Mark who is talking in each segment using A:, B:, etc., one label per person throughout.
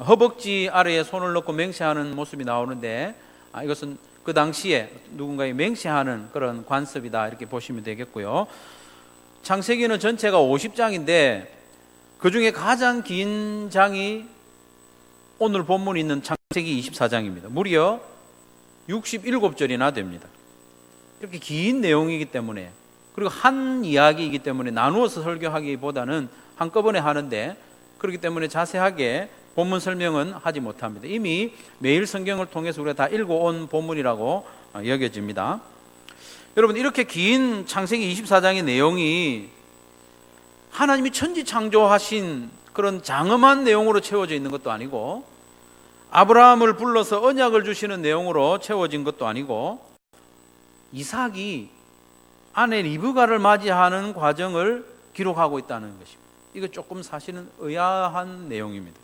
A: 허벅지 아래에 손을 넣고 맹세하는 모습이 나오는데 이것은 그 당시에 누군가의 맹세하는 그런 관습이다 이렇게 보시면 되겠고요. 창세기는 전체가 50장인데 그 중에 가장 긴 장이 오늘 본문에 있는 창세기 24장입니다. 무려 67절이나 됩니다. 이렇게 긴 내용이기 때문에, 그리고 한 이야기이기 때문에 나누어서 설교하기보다는 한꺼번에 하는데, 그렇기 때문에 자세하게 본문 설명은 하지 못합니다. 이미 매일 성경을 통해서 우리가 다 읽어온 본문이라고 여겨집니다. 여러분, 이렇게 긴 창세기 24장의 내용이 하나님이 천지 창조하신 그런 장엄한 내용으로 채워져 있는 것도 아니고, 아브라함을 불러서 언약을 주시는 내용으로 채워진 것도 아니고, 이삭이 아내 리브가를 맞이하는 과정을 기록하고 있다는 것입니다. 이거 조금 사실은 의아한 내용입니다.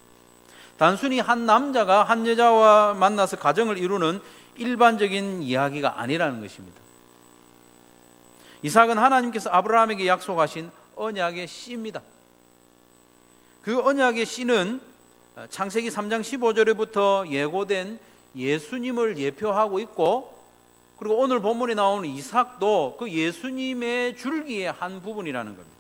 A: 단순히 한 남자가 한 여자와 만나서 가정을 이루는 일반적인 이야기가 아니라는 것입니다. 이삭은 하나님께서 아브라함에게 약속하신 언약의 씨입니다. 그 언약의 씨는 창세기 3장 15절에부터 예고된 예수님을 예표하고 있고, 그리고 오늘 본문에 나오는 이삭도 그 예수님의 줄기의 한 부분이라는 겁니다.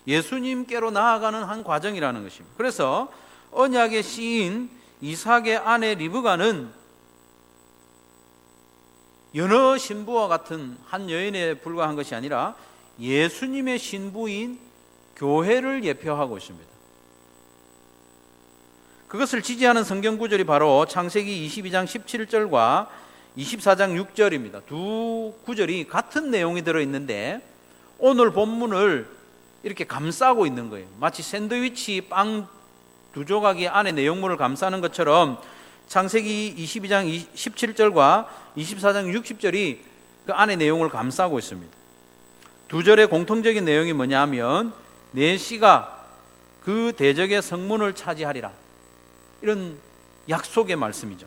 A: 예수님께로 나아가는 한 과정이라는 것입니다. 그래서 언약의 씨인 이삭의 아내 리브가는 여느 신부와 같은 한 여인에 불과한 것이 아니라 예수님의 신부인 교회를 예표하고 있습니다. 그것을 지지하는 성경 구절이 바로 창세기 22장 17절과 24장 6절입니다. 두 구절이 같은 내용이 들어있는데 오늘 본문을 이렇게 감싸고 있는 거예요. 마치 샌드위치 빵 두 조각이 안에 내용물을 감싸는 것처럼 창세기 22장 17절과 24장 60절이 그 안에 내용을 감싸고 있습니다. 두 절의 공통적인 내용이 뭐냐면 내 씨가 그 대적의 성문을 차지하리라, 이런 약속의 말씀이죠.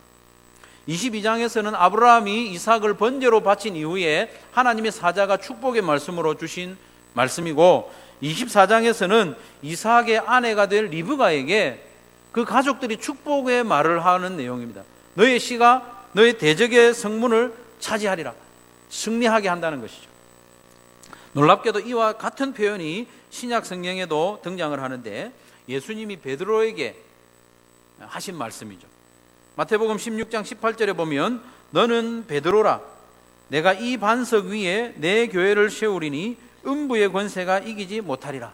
A: 22장에서는 아브라함이 이삭을 번제로 바친 이후에 하나님의 사자가 축복의 말씀으로 주신 말씀이고, 24장에서는 이삭의 아내가 될 리브가에게 그 가족들이 축복의 말을 하는 내용입니다. 너의 씨가 너의 대적의 성문을 차지하리라, 승리하게 한다는 것이죠. 놀랍게도 이와 같은 표현이 신약 성경에도 등장을 하는데 예수님이 베드로에게 하신 말씀이죠. 마태복음 16장 18절에 보면 너는 베드로라, 내가 이 반석 위에 내 교회를 세우리니 음부의 권세가 이기지 못하리라.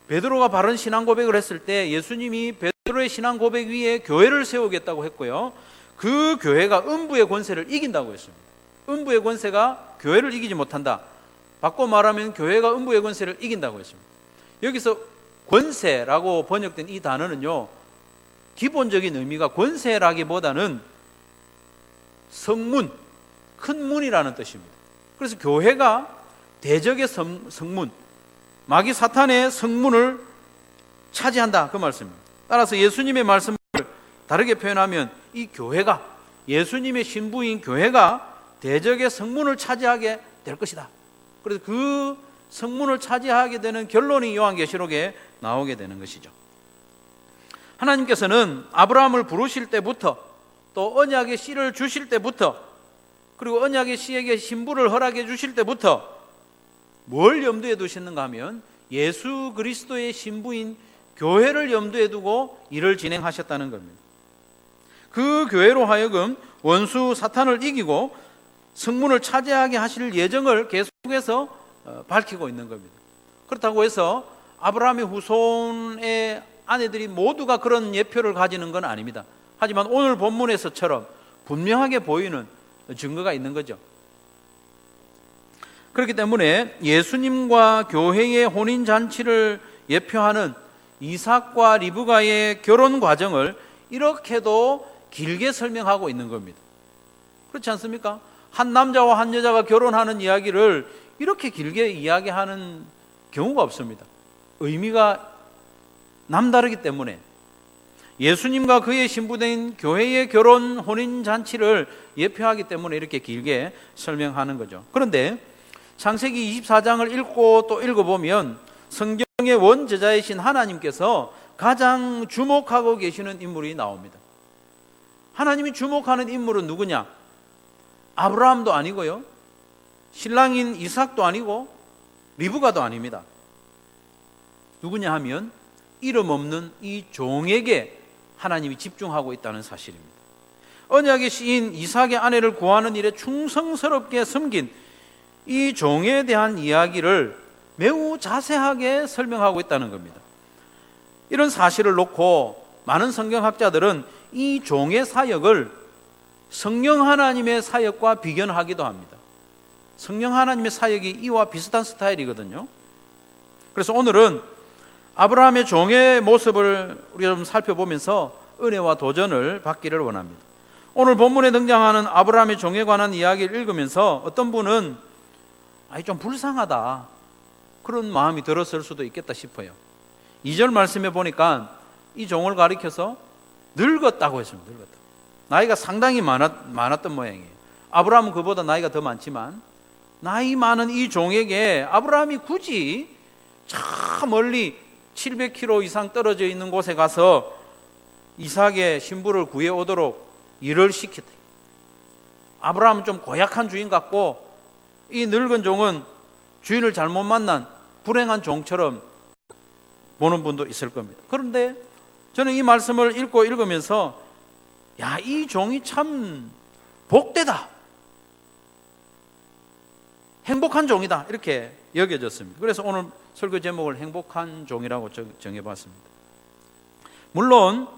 A: 베드로가 바른 신앙 고백을 했을 때 예수님이 베드로의 신앙 고백 위에 교회를 세우겠다고 했고요, 그 교회가 음부의 권세를 이긴다고 했습니다. 음부의 권세가 교회를 이기지 못한다. 바꿔 말하면 교회가 음부의 권세를 이긴다고 했습니다. 여기서 권세라고 번역된 이 단어는요, 기본적인 의미가 권세라기보다는 성문, 큰 문이라는 뜻입니다. 그래서 교회가 대적의 성문, 마귀 사탄의 성문을 차지한다, 그 말씀입니다. 따라서 예수님의 말씀을 다르게 표현하면 이 교회가, 예수님의 신부인 교회가 대적의 성문을 차지하게 될 것이다. 그래서 그 성문을 차지하게 되는 결론이 요한계시록에 나오게 되는 것이죠. 하나님께서는 아브라함을 부르실 때부터, 또 언약의 씨를 주실 때부터, 그리고 언약의 씨에게 신부를 허락해 주실 때부터 뭘 염두에 두셨는가 하면 예수 그리스도의 신부인 교회를 염두에 두고 일을 진행하셨다는 겁니다. 그 교회로 하여금 원수 사탄을 이기고 성문을 차지하게 하실 예정을 계속해서 밝히고 있는 겁니다. 그렇다고 해서 아브라함의 후손의 아내들이 모두가 그런 예표를 가지는 건 아닙니다. 하지만 오늘 본문에서처럼 분명하게 보이는 증거가 있는 거죠. 그렇기 때문에 예수님과 교회의 혼인잔치를 예표하는 이삭과 리브가의 결혼 과정을 이렇게도 길게 설명하고 있는 겁니다. 그렇지 않습니까? 한 남자와 한 여자가 결혼하는 이야기를 이렇게 길게 이야기하는 경우가 없습니다. 의미가 남다르기 때문에 예수님과 그의 신부된 교회의 결혼 혼인잔치를 예표하기 때문에 이렇게 길게 설명하는 거죠. 그런데 창세기 24장을 읽고 또 읽어보면 성경의 원저자이신 하나님께서 가장 주목하고 계시는 인물이 나옵니다. 하나님이 주목하는 인물은 누구냐? 아브라함도 아니고요, 신랑인 이삭도 아니고 리브가도 아닙니다. 누구냐 하면 이름 없는 이 종에게 하나님이 집중하고 있다는 사실입니다. 언약의 시인 이삭의 아내를 구하는 일에 충성스럽게 섬긴 이 종에 대한 이야기를 매우 자세하게 설명하고 있다는 겁니다. 이런 사실을 놓고 많은 성경학자들은 이 종의 사역을 성령 하나님의 사역과 비견하기도 합니다. 성령 하나님의 사역이 이와 비슷한 스타일이거든요. 그래서 오늘은 아브라함의 종의 모습을 우리가 좀 살펴보면서 은혜와 도전을 받기를 원합니다. 오늘 본문에 등장하는 아브라함의 종에 관한 이야기를 읽으면서 어떤 분은 좀 불쌍하다, 그런 마음이 들었을 수도 있겠다 싶어요. 2절 말씀에 보니까 이 종을 가리켜서 늙었다고 했습니다. 늙었다. 나이가 상당히 많았던 모양이에요. 아브라함은 그보다 나이가 더 많지만 나이 많은 이 종에게 아브라함이 굳이 저 멀리 700km 이상 떨어져 있는 곳에 가서 이삭의 신부를 구해오도록 일을 시켰다. 아브라함은 좀 고약한 주인 같고 이 늙은 종은 주인을 잘못 만난 불행한 종처럼 보는 분도 있을 겁니다. 그런데 저는 이 말씀을 읽으면서 이 종이 참 복되다, 행복한 종이다, 이렇게 여겨졌습니다. 그래서 오늘 설교 제목을 행복한 종이라고 정해봤습니다. 물론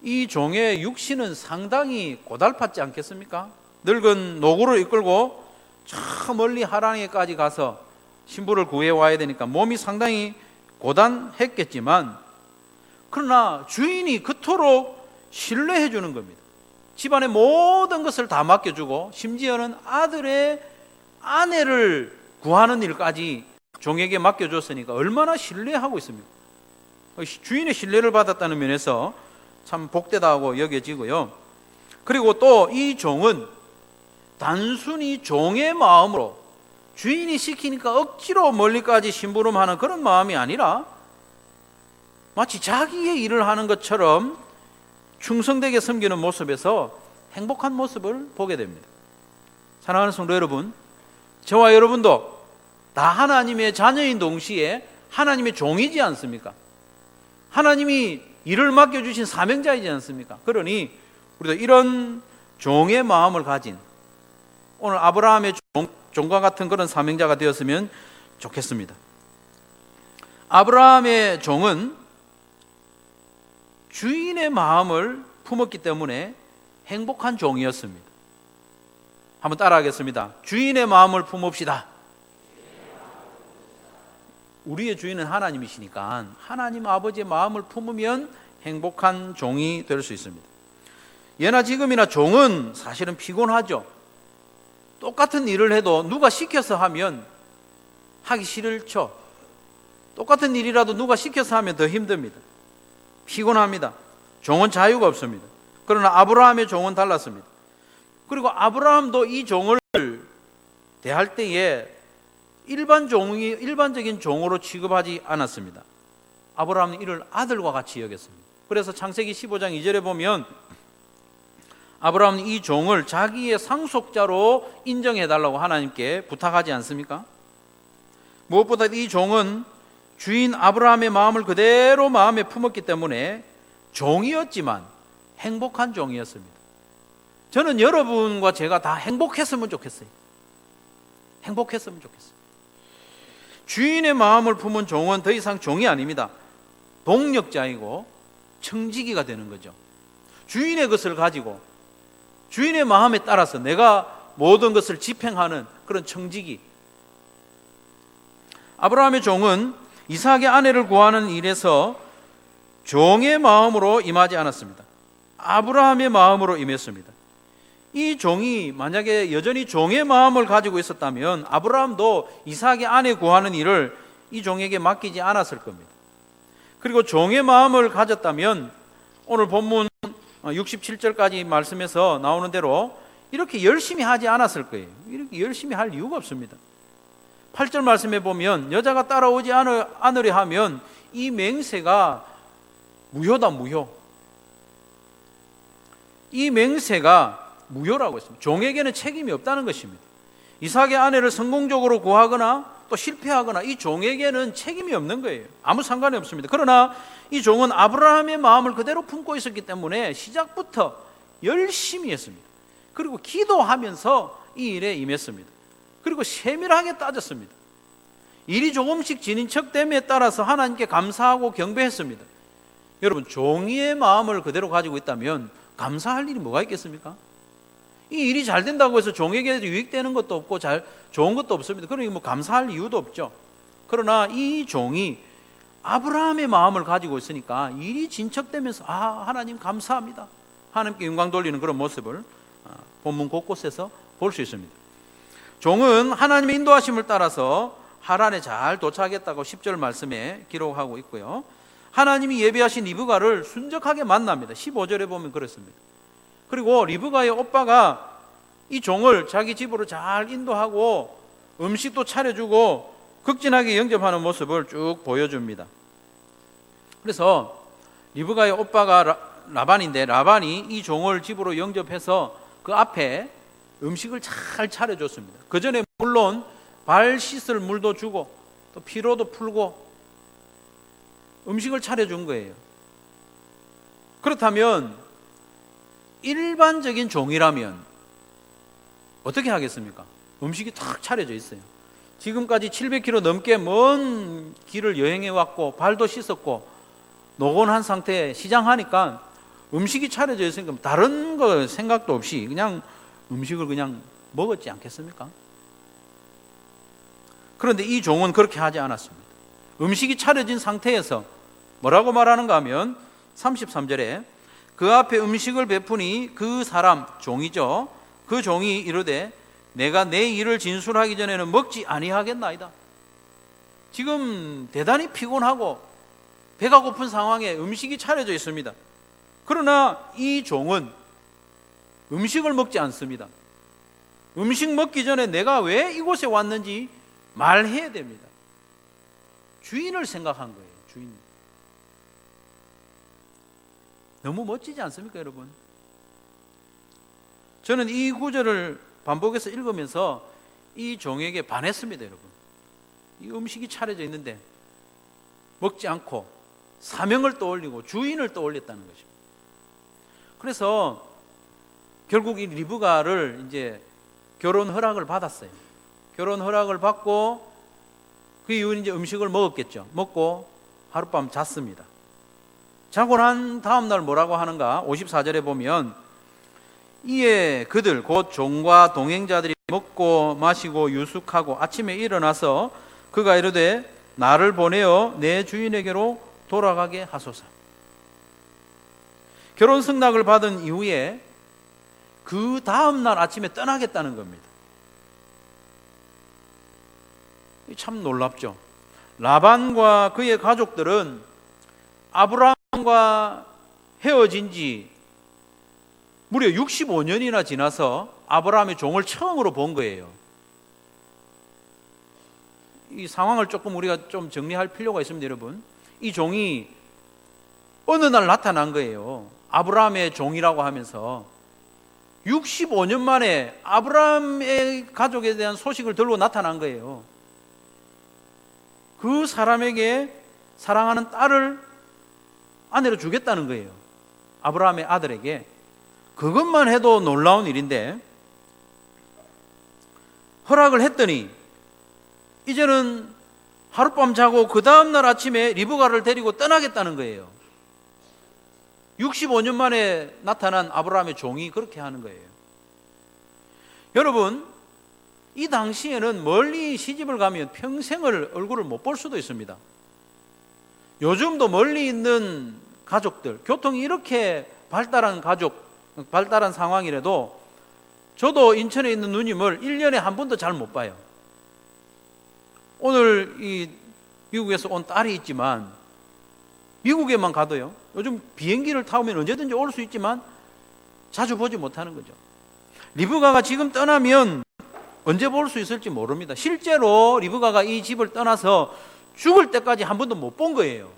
A: 이 종의 육신은 상당히 고달팠지 않겠습니까? 늙은 노구를 이끌고 저 멀리 하란에까지 가서 신부를 구해와야 되니까 몸이 상당히 고단했겠지만, 그러나 주인이 그토록 신뢰해 주는 겁니다. 집안의 모든 것을 다 맡겨주고 심지어는 아들의 아내를 구하는 일까지 종에게 맡겨줬으니까 얼마나 신뢰하고 있습니까? 주인의 신뢰를 받았다는 면에서 참 복되다고 여겨지고요. 그리고 또 이 종은 단순히 종의 마음으로 주인이 시키니까 억지로 멀리까지 심부름하는 그런 마음이 아니라 마치 자기의 일을 하는 것처럼 충성되게 섬기는 모습에서 행복한 모습을 보게 됩니다. 사랑하는 성도 여러분, 저와 여러분도 다 하나님의 자녀인 동시에 하나님의 종이지 않습니까? 하나님이 일을 맡겨주신 사명자이지 않습니까? 그러니 우리도 이런 종의 마음을 가진 오늘 아브라함의 종과 같은 그런 사명자가 되었으면 좋겠습니다. 아브라함의 종은 주인의 마음을 품었기 때문에 행복한 종이었습니다. 한번 따라하겠습니다. 주인의 마음을 품읍시다. 우리의 주인은 하나님이시니까 하나님 아버지의 마음을 품으면 행복한 종이 될 수 있습니다. 예나 지금이나 종은 사실은 피곤하죠. 똑같은 일을 해도 누가 시켜서 하면 하기 싫죠. 똑같은 일이라도 누가 시켜서 하면 더 힘듭니다. 피곤합니다. 종은 자유가 없습니다. 그러나 아브라함의 종은 달랐습니다. 그리고 아브라함도 이 종을 대할 때에 일반적인 종으로 취급하지 않았습니다. 아브라함은 이를 아들과 같이 여겼습니다. 그래서 창세기 15장 2절에 보면 아브라함은 이 종을 자기의 상속자로 인정해달라고 하나님께 부탁하지 않습니까? 무엇보다 이 종은 주인 아브라함의 마음을 그대로 마음에 품었기 때문에 종이었지만 행복한 종이었습니다. 저는 여러분과 제가 다 행복했으면 좋겠어요. 행복했으면 좋겠어요. 주인의 마음을 품은 종은 더 이상 종이 아닙니다. 동력자이고 청지기가 되는 거죠. 주인의 것을 가지고 주인의 마음에 따라서 내가 모든 것을 집행하는 그런 청지기. 아브라함의 종은 이삭의 아내를 구하는 일에서 종의 마음으로 임하지 않았습니다. 아브라함의 마음으로 임했습니다. 이 종이 만약에 여전히 종의 마음을 가지고 있었다면 아브라함도 이삭의 아내 구하는 일을 이 종에게 맡기지 않았을 겁니다. 그리고 종의 마음을 가졌다면 오늘 본문 67절까지 말씀에서 나오는 대로 이렇게 열심히 하지 않았을 거예요. 이렇게 열심히 할 이유가 없습니다. 8절 말씀에 보면 여자가 따라오지 않으려 하면 이 맹세가 무효다, 무효. 이 맹세가 무효라고 했습니다. 종에게는 책임이 없다는 것입니다. 이삭의 아내를 성공적으로 구하거나 또 실패하거나 이 종에게는 책임이 없는 거예요. 아무 상관이 없습니다. 그러나 이 종은 아브라함의 마음을 그대로 품고 있었기 때문에 시작부터 열심히 했습니다. 그리고 기도하면서 이 일에 임했습니다. 그리고 세밀하게 따졌습니다. 일이 조금씩 진인척됨에 따라서 하나님께 감사하고 경배했습니다. 여러분, 종이의 마음을 그대로 가지고 있다면 감사할 일이 뭐가 있겠습니까? 이 일이 잘 된다고 해서 종에게 유익되는 것도 없고 좋은 것도 없습니다. 그러니 감사할 이유도 없죠. 그러나 이 종이 아브라함의 마음을 가지고 있으니까 일이 진척되면서 하나님 감사합니다, 하나님께 영광 돌리는 그런 모습을 본문 곳곳에서 볼 수 있습니다. 종은 하나님의 인도하심을 따라서 하란에 잘 도착했다고 10절 말씀에 기록하고 있고요, 하나님이 예비하신 리브가를 순적하게 만납니다. 15절에 보면 그렇습니다. 그리고 리브가의 오빠가 이 종을 자기 집으로 잘 인도하고 음식도 차려주고 극진하게 영접하는 모습을 쭉 보여줍니다. 그래서 리브가의 오빠가 라반인데, 라반이 이 종을 집으로 영접해서 그 앞에 음식을 잘 차려줬습니다. 그 전에 물론 발 씻을 물도 주고 또 피로도 풀고 음식을 차려준 거예요. 그렇다면 일반적인 종이라면 어떻게 하겠습니까? 음식이 탁 차려져 있어요. 지금까지 700km 넘게 먼 길을 여행해 왔고 발도 씻었고 노곤한 상태에 시장하니까 음식이 차려져 있으니까 다른 거 생각도 없이 그냥 음식을 그냥 먹었지 않겠습니까? 그런데 이 종은 그렇게 하지 않았습니다. 음식이 차려진 상태에서 뭐라고 말하는가 하면 33절에 그 앞에 음식을 베푸니 그 사람, 종이죠, 그 종이 이르되 내가 내 일을 진술하기 전에는 먹지 아니하겠나이다. 지금 대단히 피곤하고 배가 고픈 상황에 음식이 차려져 있습니다. 그러나 이 종은 음식을 먹지 않습니다. 음식 먹기 전에 내가 왜 이곳에 왔는지 말해야 됩니다. 주인을 생각한 거예요. 주인. 너무 멋지지 않습니까, 여러분? 저는 이 구절을 반복해서 읽으면서 이 종에게 반했습니다, 여러분. 이 음식이 차려져 있는데 먹지 않고 사명을 떠올리고 주인을 떠올렸다는 것입니다. 그래서 결국 이 리브가를 이제 결혼 허락을 받았어요. 결혼 허락을 받고 그 이후에 이제 음식을 먹었겠죠. 먹고 하룻밤 잤습니다. 자고 난 다음 날 뭐라고 하는가? 54절에 보면 이에 그들 곧 종과 동행자들이 먹고 마시고 유숙하고 아침에 일어나서 그가 이르되 나를 보내어 내 주인에게로 돌아가게 하소서. 결혼 승낙을 받은 이후에 그 다음 날 아침에 떠나겠다는 겁니다. 참 놀랍죠. 라반과 그의 가족들은 아브라함과 헤어진 지 무려 65년이나 지나서 아브라함의 종을 처음으로 본 거예요. 이 상황을 조금 우리가 좀 정리할 필요가 있습니다, 여러분. 이 종이 어느 날 나타난 거예요. 아브라함의 종이라고 하면서 65년 만에 아브라함의 가족에 대한 소식을 들고 나타난 거예요. 그 사람에게 사랑하는 딸을 아내로 주겠다는 거예요. 아브라함의 아들에게. 그것만 해도 놀라운 일인데 허락을 했더니 이제는 하룻밤 자고 그 다음날 아침에 리브가를 데리고 떠나겠다는 거예요. 65년 만에 나타난 아브라함의 종이 그렇게 하는 거예요. 여러분, 이 당시에는 멀리 시집을 가면 평생을 얼굴을 못 볼 수도 있습니다. 요즘도 멀리 있는 가족들, 교통이 이렇게 발달한 상황이라도 저도 인천에 있는 누님을 1년에 한 번도 잘 못 봐요. 오늘 이 미국에서 온 딸이 있지만 미국에만 가도요, 요즘 비행기를 타면 언제든지 올 수 있지만 자주 보지 못하는 거죠. 리브가가 지금 떠나면 언제 볼 수 있을지 모릅니다. 실제로 리브가가 이 집을 떠나서 죽을 때까지 한 번도 못 본 거예요.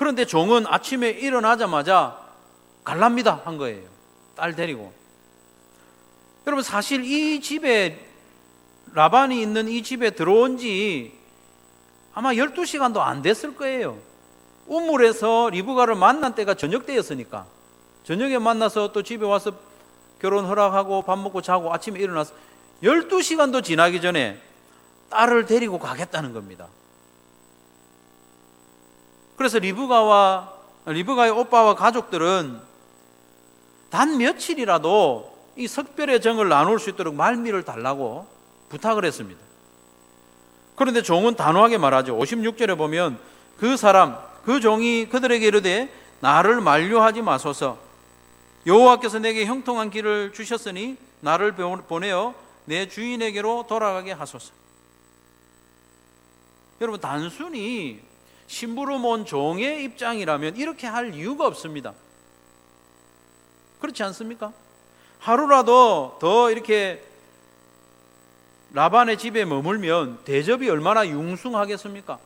A: 그런데 종은 아침에 일어나자마자 갈랍니다 한 거예요. 딸 데리고. 여러분, 사실 이 집에, 라반이 있는 이 집에 들어온 지 아마 12시간도 안 됐을 거예요. 우물에서 리브가를 만난 때가 저녁 때였으니까, 저녁에 만나서 또 집에 와서 결혼 허락하고 밥 먹고 자고 아침에 일어나서 12시간도 지나기 전에 딸을 데리고 가겠다는 겁니다. 그래서 리브가의 오빠와 가족들은 단 며칠이라도 이 석별의 정을 나눌 수 있도록 말미를 달라고 부탁을 했습니다. 그런데 종은 단호하게 말하죠. 56절에 보면 그 종이 그들에게 이르되 나를 만류하지 마소서. 여호와께서 내게 형통한 길을 주셨으니 나를 보내어 내 주인에게로 돌아가게 하소서. 여러분, 단순히 심부름 온 종의 입장이라면 이렇게 할 이유가 없습니다. 그렇지 않습니까? 하루라도 더 이렇게 라반의 집에 머물면 대접이 얼마나 융숭하겠습니까?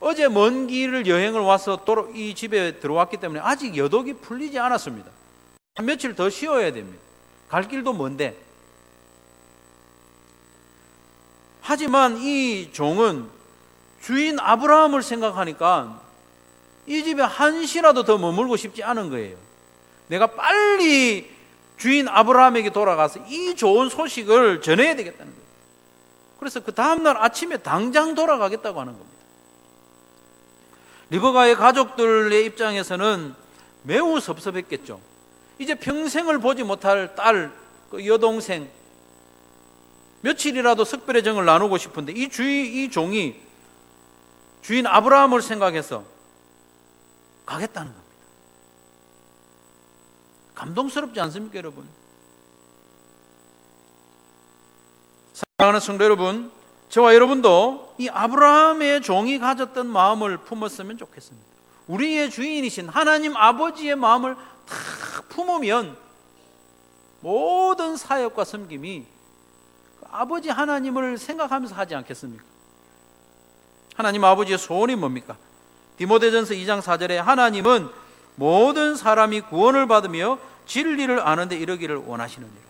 A: 어제 먼 길을 여행을 와서 또 이 집에 들어왔기 때문에 아직 여독이 풀리지 않았습니다. 한 며칠 더 쉬어야 됩니다. 갈 길도 먼데. 하지만 이 종은 주인 아브라함을 생각하니까 이 집에 한시라도 더 머물고 싶지 않은 거예요. 내가 빨리 주인 아브라함에게 돌아가서 이 좋은 소식을 전해야 되겠다는 거예요. 그래서 그 다음날 아침에 당장 돌아가겠다고 하는 겁니다. 리브가의 가족들의 입장에서는 매우 섭섭했겠죠. 이제 평생을 보지 못할 딸, 그 여동생, 며칠이라도 석별의 정을 나누고 싶은데 이 종이 주인 아브라함을 생각해서 가겠다는 겁니다. 감동스럽지 않습니까, 여러분? 사랑하는 성도 여러분, 저와 여러분도 이 아브라함의 종이 가졌던 마음을 품었으면 좋겠습니다. 우리의 주인이신 하나님 아버지의 마음을 다 품으면 모든 사역과 섬김이 아버지 하나님을 생각하면서 하지 않겠습니까? 하나님 아버지의 소원이 뭡니까? 디모데전서 2장 4절에 하나님은 모든 사람이 구원을 받으며 진리를 아는 데 이르기를 원하시느니라.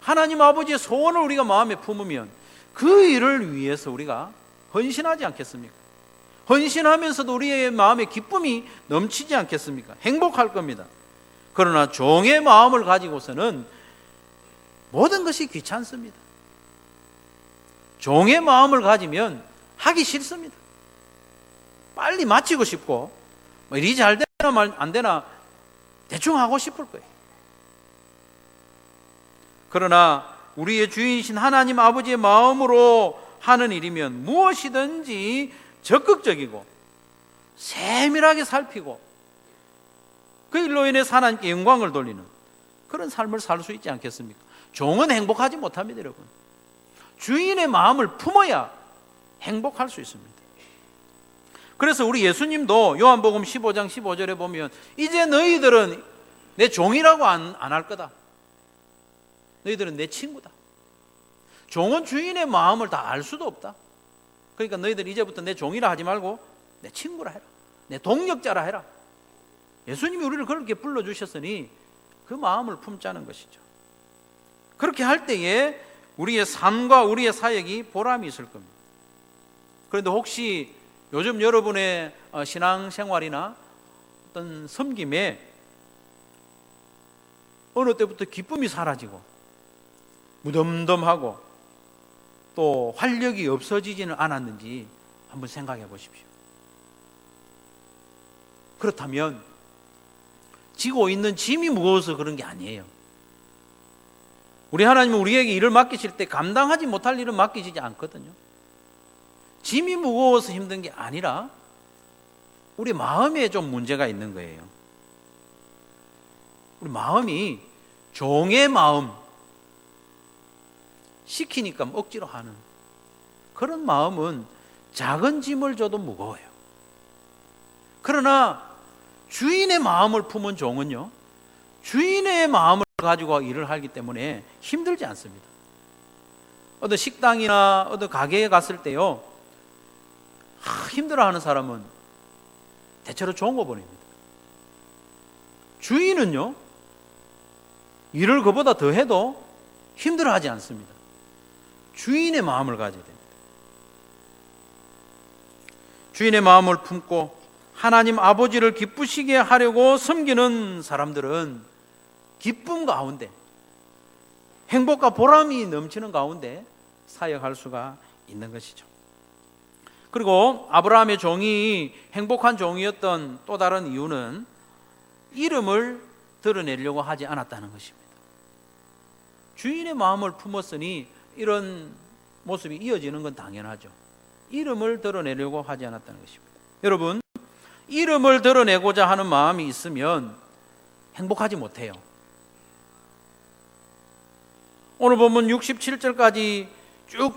A: 하나님 아버지의 소원을 우리가 마음에 품으면 그 일을 위해서 우리가 헌신하지 않겠습니까? 헌신하면서도 우리의 마음에 기쁨이 넘치지 않겠습니까? 행복할 겁니다. 그러나 종의 마음을 가지고서는 모든 것이 귀찮습니다. 종의 마음을 가지면 하기 싫습니다. 빨리 마치고 싶고 일이 잘 되나 말 안 되나 대충 하고 싶을 거예요. 그러나 우리의 주인이신 하나님 아버지의 마음으로 하는 일이면 무엇이든지 적극적이고 세밀하게 살피고 그 일로 인해서 하나님께 영광을 돌리는 그런 삶을 살 수 있지 않겠습니까? 종은 행복하지 못합니다, 여러분. 주인의 마음을 품어야 행복할 수 있습니다. 그래서 우리 예수님도 요한복음 15장 15절에 보면 이제 너희들은 내 종이라고 안 할 거다. 너희들은 내 친구다. 종은 주인의 마음을 다 알 수도 없다. 그러니까 너희들 이제부터 내 종이라 하지 말고 내 친구라 해라. 내 동력자라 해라. 예수님이 우리를 그렇게 불러주셨으니 그 마음을 품자는 것이죠. 그렇게 할 때에 우리의 삶과 우리의 사역이 보람이 있을 겁니다. 그런데 혹시 요즘 여러분의 신앙생활이나 어떤 섬김에 어느 때부터 기쁨이 사라지고 무덤덤하고 또 활력이 없어지지는 않았는지 한번 생각해 보십시오. 그렇다면 지고 있는 짐이 무거워서 그런 게 아니에요. 우리 하나님은 우리에게 일을 맡기실 때 감당하지 못할 일은 맡기시지 않거든요. 짐이 무거워서 힘든 게 아니라 우리 마음에 좀 문제가 있는 거예요. 우리 마음이 종의 마음, 시키니까 억지로 하는 그런 마음은 작은 짐을 져도 무거워요. 그러나 주인의 마음을 품은 종은요, 주인의 마음을 가지고 일을 하기 때문에 힘들지 않습니다. 어떤 식당이나 어떤 가게에 갔을 때요, 힘들어하는 사람은 대체로 종업원입니다. 주인은요, 일을 그보다 더 해도 힘들어하지 않습니다. 주인의 마음을 가져야 됩니다. 주인의 마음을 품고 하나님 아버지를 기쁘시게 하려고 섬기는 사람들은 기쁨 가운데, 행복과 보람이 넘치는 가운데 사역할 수가 있는 것이죠. 그리고 아브라함의 종이 행복한 종이었던 또 다른 이유는 이름을 드러내려고 하지 않았다는 것입니다. 주인의 마음을 품었으니 이런 모습이 이어지는 건 당연하죠. 이름을 드러내려고 하지 않았다는 것입니다. 여러분, 이름을 드러내고자 하는 마음이 있으면 행복하지 못해요. 오늘 본문 67절까지 쭉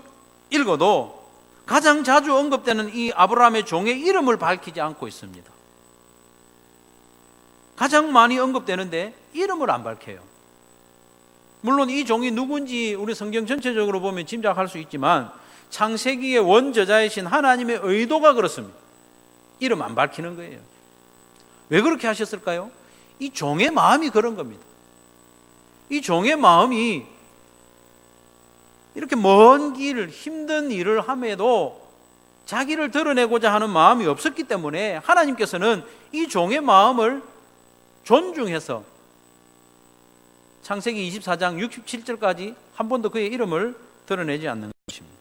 A: 읽어도 가장 자주 언급되는 이 아브라함의 종의 이름을 밝히지 않고 있습니다. 가장 많이 언급되는데 이름을 안 밝혀요. 물론 이 종이 누군지 우리 성경 전체적으로 보면 짐작할 수 있지만 창세기의 원저자이신 하나님의 의도가 그렇습니다. 이름 안 밝히는 거예요. 왜 그렇게 하셨을까요? 이 종의 마음이 그런 겁니다. 이 종의 마음이 이렇게 먼 길, 힘든 일을 함에도 자기를 드러내고자 하는 마음이 없었기 때문에 하나님께서는 이 종의 마음을 존중해서 창세기 24장 67절까지 한 번도 그의 이름을 드러내지 않는 것입니다.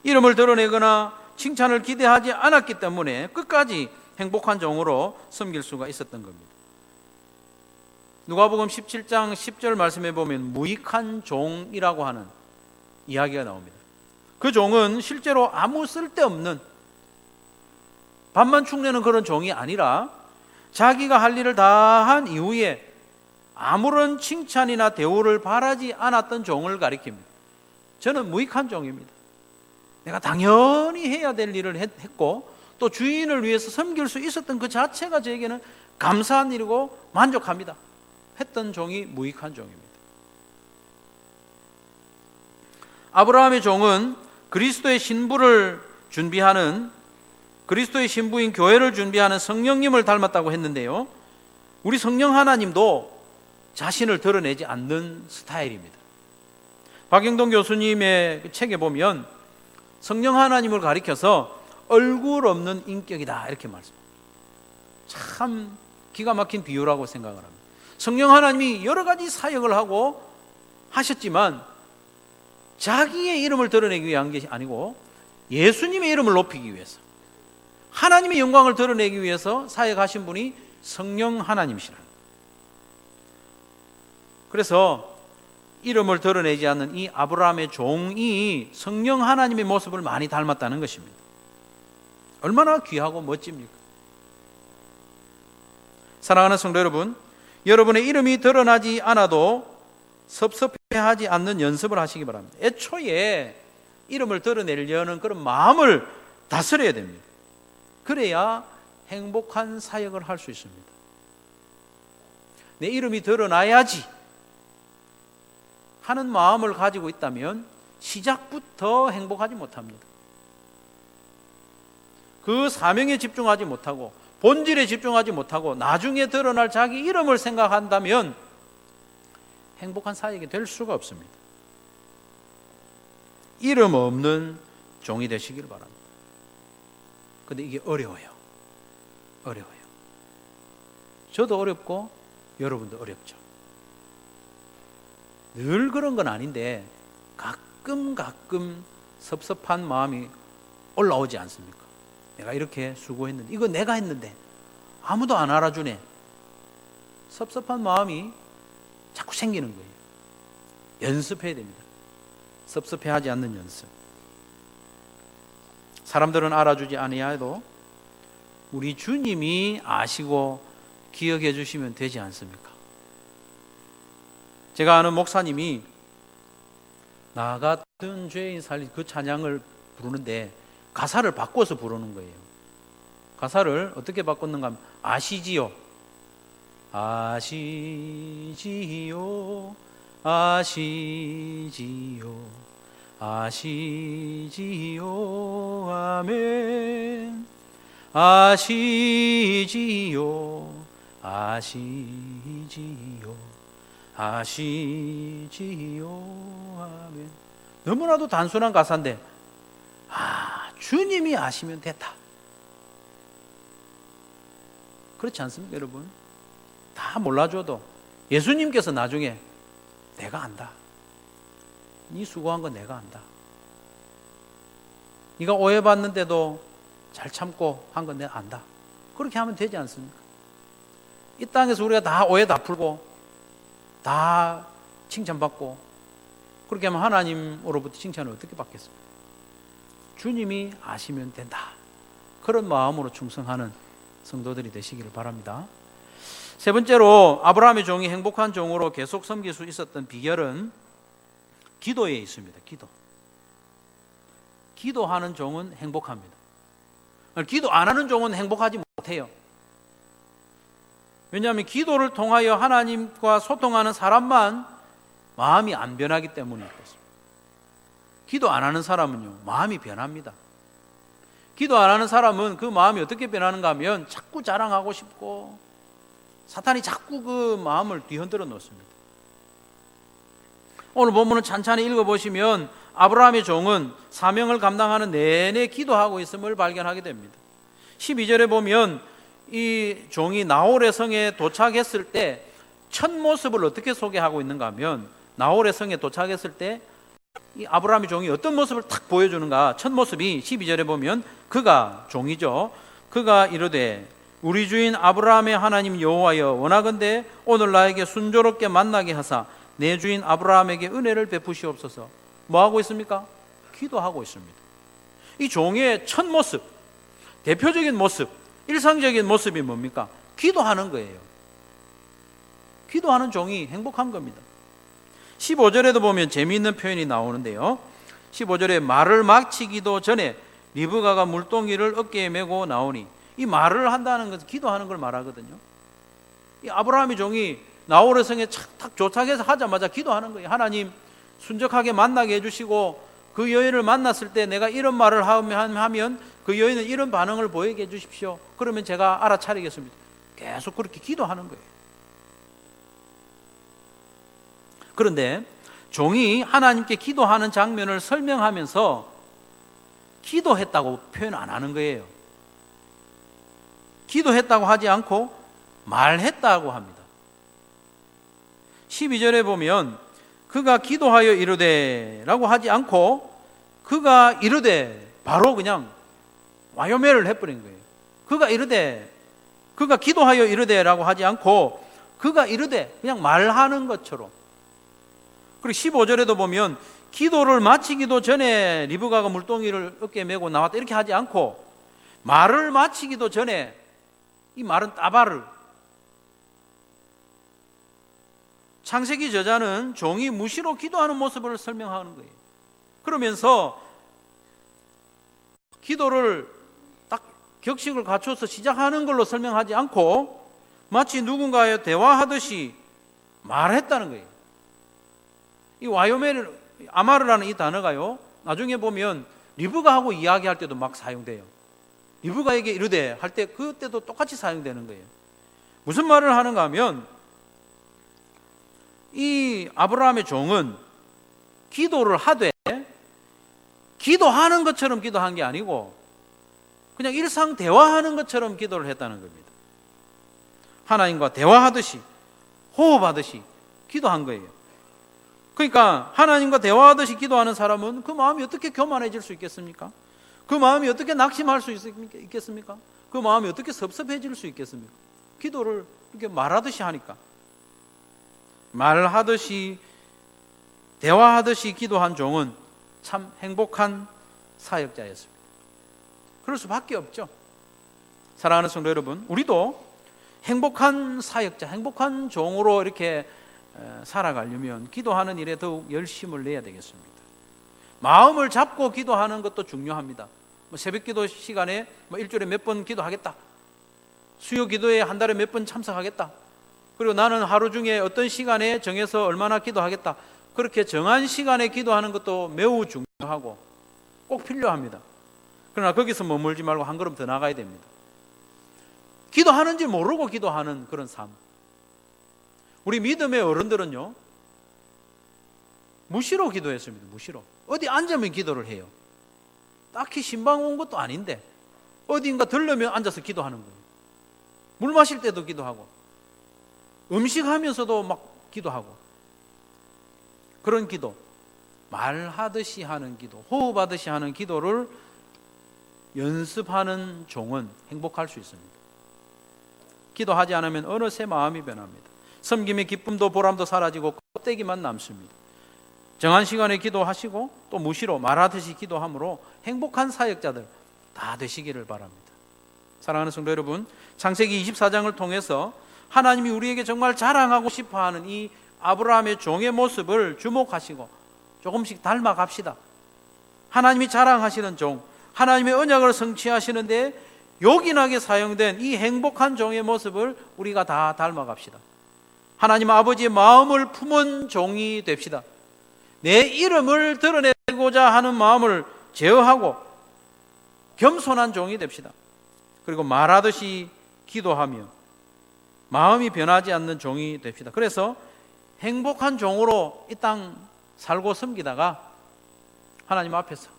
A: 이름을 드러내거나 칭찬을 기대하지 않았기 때문에 끝까지 행복한 종으로 섬길 수가 있었던 겁니다. 누가복음 17장 10절 말씀해 보면 무익한 종이라고 하는 이야기가 나옵니다. 그 종은 실제로 아무 쓸데없는 밥만 축내는 그런 종이 아니라 자기가 할 일을 다 한 이후에 아무런 칭찬이나 대우를 바라지 않았던 종을 가리킵니다. 저는 무익한 종입니다. 내가 당연히 해야 될 일을 했고 또 주인을 위해서 섬길 수 있었던 그 자체가 저에게는 감사한 일이고 만족합니다 했던 종이 무익한 종입니다. 아브라함의 종은 그리스도의 신부를 준비하는, 그리스도의 신부인 교회를 준비하는 성령님을 닮았다고 했는데요, 우리 성령 하나님도 자신을 드러내지 않는 스타일입니다. 박영동 교수님의 책에 보면 성령 하나님을 가리켜서 얼굴 없는 인격이다 이렇게 말씀합니다. 참 기가 막힌 비유라고 생각을 합니다. 성령 하나님이 여러 가지 사역을 하고 하셨지만 자기의 이름을 드러내기 위한 것이 아니고 예수님의 이름을 높이기 위해서, 하나님의 영광을 드러내기 위해서 사역하신 분이 성령 하나님이시라는 거예요. 그래서 이름을 드러내지 않는 이 아브라함의 종이 성령 하나님의 모습을 많이 닮았다는 것입니다. 얼마나 귀하고 멋집니까? 사랑하는 성도 여러분, 여러분의 이름이 드러나지 않아도 섭섭해하지 않는 연습을 하시기 바랍니다. 애초에 이름을 드러내려는 그런 마음을 다스려야 됩니다. 그래야 행복한 사역을 할 수 있습니다. 내 이름이 드러나야지 하는 마음을 가지고 있다면 시작부터 행복하지 못합니다. 그 사명에 집중하지 못하고 본질에 집중하지 못하고 나중에 드러날 자기 이름을 생각한다면 행복한 사역이 될 수가 없습니다. 이름 없는 종이 되시길 바랍니다. 근데 이게 어려워요. 저도 어렵고 여러분도 어렵죠. 늘 그런 건 아닌데 가끔 섭섭한 마음이 올라오지 않습니까? 내가 이렇게 수고했는데, 이거 내가 했는데 아무도 안 알아주네. 섭섭한 마음이 자꾸 생기는 거예요. 연습해야 됩니다. 섭섭해하지 않는 연습. 사람들은 알아주지 아니하여도 우리 주님이 아시고 기억해 주시면 되지 않습니까? 제가 아는 목사님이 나 같은 죄인 살린 그 찬양을 부르는데 가사를 바꿔서 부르는 거예요. 가사를 어떻게 바꿨는가 하면 아시지요, 아시지요, 아시지요, 아시지요, 아멘. 아시지요 아시지요 아멘. 너무나도 단순한 가사인데 주님이 아시면 됐다. 그렇지 않습니까 여러분? 다 몰라줘도 예수님께서 나중에 내가 안다. 네 수고한 건 내가 안다. 네가 오해받는데도 잘 참고 한 건 내가 안다. 그렇게 하면 되지 않습니까? 이 땅에서 우리가 다 오해 다 풀고 다 칭찬받고 그렇게 하면 하나님으로부터 칭찬을 어떻게 받겠습니까? 주님이 아시면 된다. 그런 마음으로 충성하는 성도들이 되시기를 바랍니다. 세 번째로 아브라함의 종이 행복한 종으로 계속 섬길 수 있었던 비결은 기도에 있습니다. 기도하는 종은 행복합니다. 기도 안 하는 종은 행복하지 못해요. 왜냐하면 기도를 통하여 하나님과 소통하는 사람만 마음이 안 변하기 때문일 것입니다. 기도 안 하는 사람은요, 마음이 변합니다. 기도 안 하는 사람은 그 마음이 어떻게 변하는가 하면 자꾸 자랑하고 싶고 사탄이 자꾸 그 마음을 뒤흔들어 놓습니다. 오늘 본문을 찬찬히 읽어보시면 아브라함의 종은 사명을 감당하는 내내 기도하고 있음을 발견하게 됩니다. 12절에 보면 이 종이 나홀의 성에 도착했을 때 첫 모습을 어떻게 소개하고 있는가 하면 나홀의 성에 도착했을 때 이 아브라함의 종이 어떤 모습을 탁 보여주는가. 첫 모습이 12절에 보면 그가 종이죠. 그가 이르되 우리 주인 아브라함의 하나님 여호와여 원하건대 오늘 나에게 순조롭게 만나게 하사 내 주인 아브라함에게 은혜를 베푸시옵소서. 뭐하고 있습니까? 기도하고 있습니다. 이 종의 첫 모습, 대표적인 모습, 일상적인 모습이 뭡니까? 기도하는 거예요. 기도하는 종이 행복한 겁니다. 15절에도 보면 재미있는 표현이 나오는데요. 15절에 말을 마치기도 전에 리브가가 물동이를 어깨에 메고 나오니, 이 말을 한다는 것은 기도하는 걸 말하거든요. 이 아브라함의 종이 나홀의 성에 탁 도착해서 하자마자 기도하는 거예요. 하나님 순적하게 만나게 해주시고 그 여인을 만났을 때 내가 이런 말을 하면 그 여인은 이런 반응을 보이게 해주십시오. 그러면 제가 알아차리겠습니다. 계속 그렇게 기도하는 거예요. 그런데 종이 하나님께 기도하는 장면을 설명하면서 기도했다고 표현 안 하는 거예요. 기도했다고 하지 않고 말했다고 합니다. 12절에 보면 그가 기도하여 이르되 라고 하지 않고 그가 이르되 바로 그냥 와요매를 해버린 거예요. 그가 이르되, 그가 기도하여 이르되 라고 하지 않고 그가 이르되 그냥 말하는 것처럼. 그리고 15절에도 보면 기도를 마치기도 전에 리브가가 물동이를 어깨에 메고 나왔다 이렇게 하지 않고 말을 마치기도 전에, 이 말은 따바를, 창세기 저자는 종이 무시로 기도하는 모습을 설명하는 거예요. 그러면서 기도를 딱 격식을 갖춰서 시작하는 걸로 설명하지 않고 마치 누군가와 대화하듯이 말했다는 거예요. 이 와요멜 아마르라는 이 단어가요, 나중에 보면 리브가하고 이야기할 때도 막 사용돼요. 리브가에게 이르되 할 때 그때도 똑같이 사용되는 거예요. 무슨 말을 하는가 하면 이 아브라함의 종은 기도를 하되 기도하는 것처럼 기도한 게 아니고 그냥 일상 대화하는 것처럼 기도를 했다는 겁니다. 하나님과 대화하듯이, 호흡하듯이 기도한 거예요. 그러니까 하나님과 대화하듯이 기도하는 사람은 그 마음이 어떻게 교만해질 수 있겠습니까? 그 마음이 어떻게 낙심할 수 있겠습니까? 그 마음이 어떻게 섭섭해질 수 있겠습니까? 기도를 이렇게 말하듯이 하니까. 말하듯이, 대화하듯이 기도한 종은 참 행복한 사역자였습니다. 그럴 수밖에 없죠. 사랑하는 성도 여러분, 우리도 행복한 사역자, 행복한 종으로 이렇게 살아가려면 기도하는 일에 더욱 열심을 내야 되겠습니다. 마음을 잡고 기도하는 것도 중요합니다. 새벽 기도 시간에 일주일에 몇 번 기도하겠다, 수요 기도에 한 달에 몇 번 참석하겠다, 그리고 나는 하루 중에 어떤 시간에 정해서 얼마나 기도하겠다, 그렇게 정한 시간에 기도하는 것도 매우 중요하고 꼭 필요합니다. 그러나 거기서 머물지 말고 한 걸음 더 나가야 됩니다. 기도하는지 모르고 기도하는 그런 삶. 우리 믿음의 어른들은요, 무시로 기도했습니다. 무시로. 어디 앉으면 기도를 해요. 딱히 신방 온 것도 아닌데 어딘가 들르면 앉아서 기도하는 거예요. 물 마실 때도 기도하고 음식하면서도 막 기도하고, 그런 기도, 말하듯이 하는 기도, 호흡하듯이 하는 기도를 연습하는 종은 행복할 수 있습니다. 기도하지 않으면 어느새 마음이 변합니다. 섬김의 기쁨도 보람도 사라지고 껍데기만 남습니다. 정한 시간에 기도하시고 또 무시로 말하듯이 기도함으로 행복한 사역자들 다 되시기를 바랍니다. 사랑하는 성도 여러분, 창세기 24장을 통해서 하나님이 우리에게 정말 자랑하고 싶어하는 이 아브라함의 종의 모습을 주목하시고 조금씩 닮아갑시다. 하나님이 자랑하시는 종, 하나님의 언약을 성취하시는데 요긴하게 사용된 이 행복한 종의 모습을 우리가 다 닮아갑시다. 하나님 아버지의 마음을 품은 종이 됩시다. 내 이름을 드러내고자 하는 마음을 제어하고 겸손한 종이 됩시다. 그리고 말하듯이 기도하며 마음이 변하지 않는 종이 됩시다. 그래서 행복한 종으로 이 땅 살고 섬기다가 하나님 앞에서,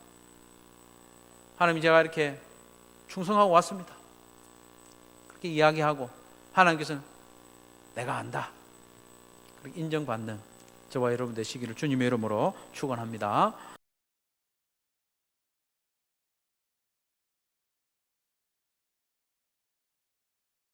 A: 하나님 제가 이렇게 충성하고 왔습니다, 그렇게 이야기하고 하나님께서는 내가 안다, 그렇게 인정받는 저와 여러분 되시기를 주님의 이름으로 축원합니다.